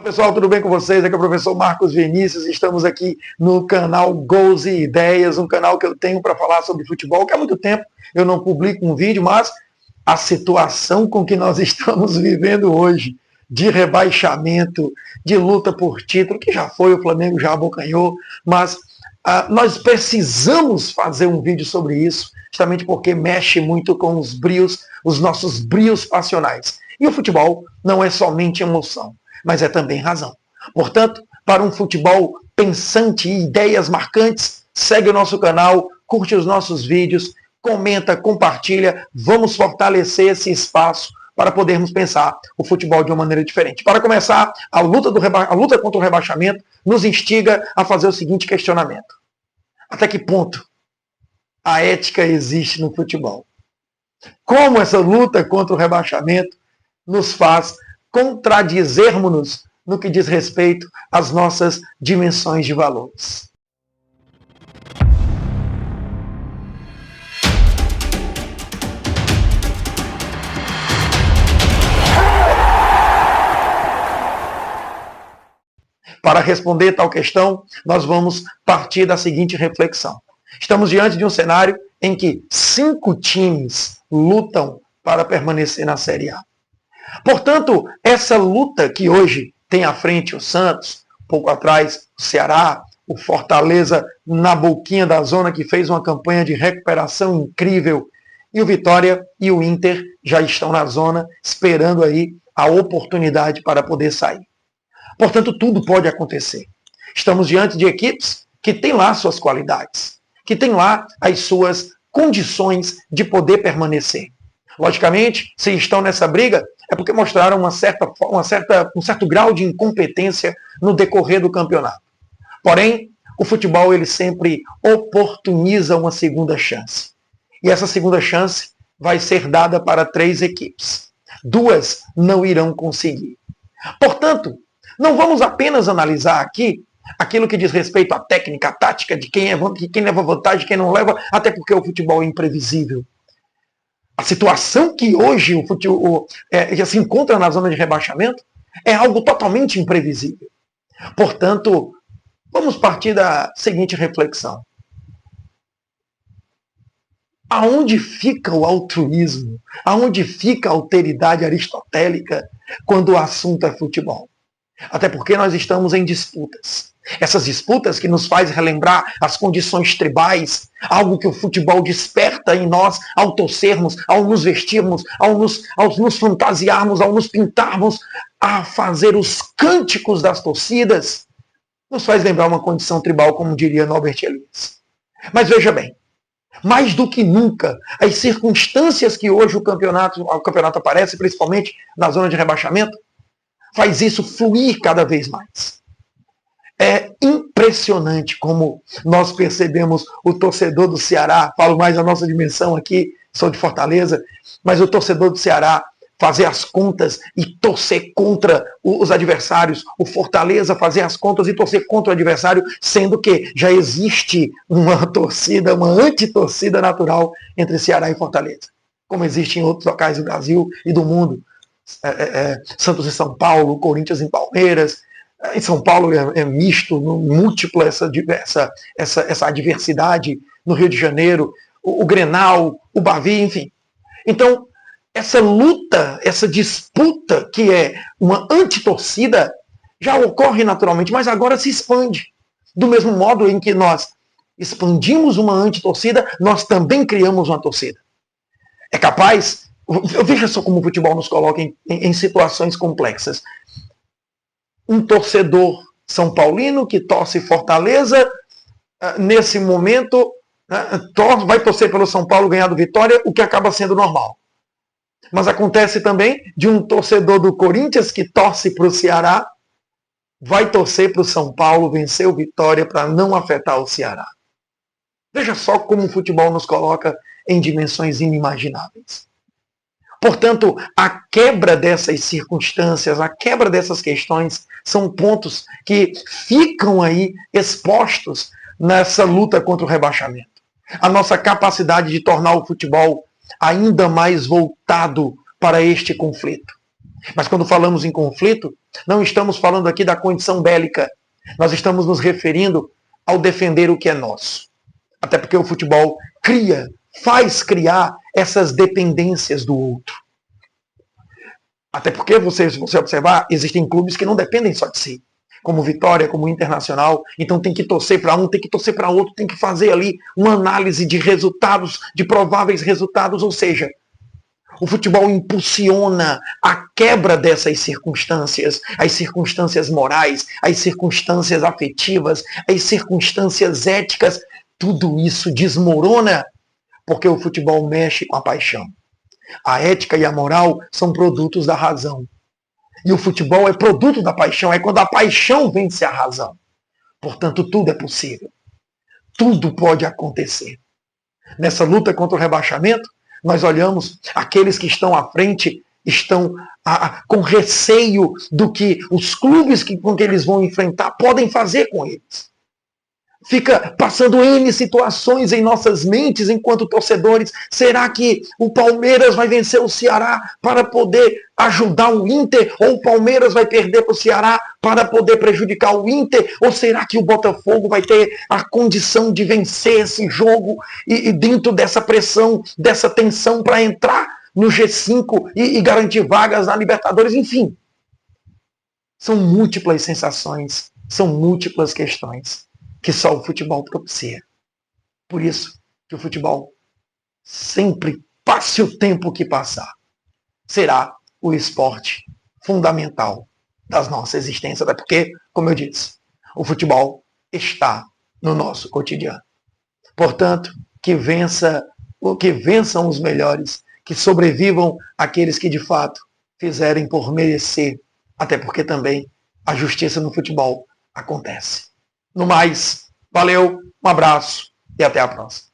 Pessoal, tudo bem com vocês? Aqui é o professor Marcos Vinícius. Estamos aqui no canal Gols e Ideias, um canal que eu tenho para falar sobre futebol, que há muito tempo eu não publico um vídeo, mas a situação com que nós estamos vivendo hoje, de rebaixamento, de luta por título, que já foi, o Flamengo já abocanhou, mas nós precisamos fazer um vídeo sobre isso, justamente porque mexe muito com os brios, os nossos brios passionais. E o futebol não é somente emoção, mas é também razão. Portanto, para um futebol pensante e ideias marcantes, segue o nosso canal, curte os nossos vídeos, comenta, compartilha, vamos fortalecer esse espaço para podermos pensar o futebol de uma maneira diferente. Para começar, a luta contra o rebaixamento nos instiga a fazer o seguinte questionamento: até que ponto a ética existe no futebol? Como essa luta contra o rebaixamento nos faz contradizermos-nos no que diz respeito às nossas dimensões de valores. Para responder tal questão, nós vamos partir da seguinte reflexão. Estamos diante de um cenário em que 5 times lutam para permanecer na Série A. Portanto, essa luta que hoje tem à frente o Santos, pouco atrás o Ceará, o Fortaleza na boquinha da zona, que fez uma campanha de recuperação incrível, e o Vitória e o Inter já estão na zona, esperando aí a oportunidade para poder sair. Portanto, tudo pode acontecer. Estamos diante de equipes que têm lá suas qualidades, que têm lá as suas condições de poder permanecer. Logicamente, se estão nessa briga, é porque mostraram um certo grau de incompetência no decorrer do campeonato. Porém, o futebol ele sempre oportuniza uma segunda chance. E essa segunda chance vai ser dada para 3 equipes. 2 não irão conseguir. Portanto, não vamos apenas analisar aqui aquilo que diz respeito à técnica, à tática, de quem leva vantagem, quem não leva, até porque o futebol é imprevisível. A situação que hoje o futebol já se encontra na zona de rebaixamento é algo totalmente imprevisível. Portanto, vamos partir da seguinte reflexão. Aonde fica o altruísmo? Aonde fica a alteridade aristotélica quando o assunto é futebol? Até porque nós estamos em disputas. Essas disputas que nos faz relembrar as condições tribais, algo que o futebol desperta em nós ao torcermos, ao nos vestirmos, ao nos fantasiarmos, ao nos pintarmos, a fazer os cânticos das torcidas, nos faz lembrar uma condição tribal, como diria Norbert Elias. Mas veja bem, mais do que nunca, as circunstâncias que hoje o campeonato aparece, principalmente na zona de rebaixamento, faz isso fluir cada vez mais. É impressionante como nós percebemos o torcedor do Ceará, falo mais da nossa dimensão aqui, sou de Fortaleza, mas o torcedor do Ceará fazer as contas e torcer contra os adversários, o Fortaleza fazer as contas e torcer contra o adversário, sendo que já existe uma torcida, uma antitorcida natural entre Ceará e Fortaleza, como existe em outros locais do Brasil e do mundo. Santos e São Paulo, Corinthians e Palmeiras. Em São Paulo é misto, múltiplo essa adversidade. No Rio de Janeiro, o Grenal, o Bavi, enfim. Então, essa luta, essa disputa que é uma antitorcida já ocorre naturalmente, mas agora se expande. Do mesmo modo em que nós expandimos uma antitorcida, nós também criamos uma torcida. É capaz... Veja só como o futebol nos coloca em situações complexas. Um torcedor são paulino que torce Fortaleza, nesse momento, vai torcer pelo São Paulo ganhar do Vitória, o que acaba sendo normal. Mas acontece também de um torcedor do Corinthians que torce para o Ceará, vai torcer para o São Paulo vencer o Vitória para não afetar o Ceará. Veja só como o futebol nos coloca em dimensões inimagináveis. Portanto, a quebra dessas circunstâncias, a quebra dessas questões, são pontos que ficam aí expostos nessa luta contra o rebaixamento. A nossa capacidade de tornar o futebol ainda mais voltado para este conflito. Mas quando falamos em conflito, não estamos falando aqui da condição bélica. Nós estamos nos referindo ao defender o que é nosso. Até porque o futebol faz criar essas dependências do outro. Até porque, se você observar, existem clubes que não dependem só de si. Como Vitória, como Internacional. Então tem que torcer para um, tem que torcer para outro, tem que fazer ali uma análise de resultados, de prováveis resultados. Ou seja, o futebol impulsiona a quebra dessas circunstâncias, as circunstâncias morais, as circunstâncias afetivas, as circunstâncias éticas. Tudo isso desmorona porque o futebol mexe com a paixão. A ética e a moral são produtos da razão. E o futebol é produto da paixão, é quando a paixão vence a razão. Portanto, tudo é possível. Tudo pode acontecer. Nessa luta contra o rebaixamento, nós olhamos aqueles que estão à frente, estão com receio do que os clubes com que eles vão enfrentar podem fazer com eles. Fica passando N situações em nossas mentes enquanto torcedores. Será que o Palmeiras vai vencer o Ceará para poder ajudar o Inter? Ou o Palmeiras vai perder para o Ceará para poder prejudicar o Inter? Ou será que o Botafogo vai ter a condição de vencer esse jogo e dentro dessa pressão, dessa tensão para entrar no G5 e garantir vagas na Libertadores? Enfim, são múltiplas sensações, são múltiplas questões que só o futebol propicia. Por isso que o futebol, sempre passe o tempo que passar, será o esporte fundamental das nossa existência. Até porque, como eu disse, o futebol está no nosso cotidiano. Portanto, que vençam os melhores, que sobrevivam aqueles que de fato fizerem por merecer. Até porque também a justiça no futebol acontece. No mais, valeu, um abraço e até a próxima.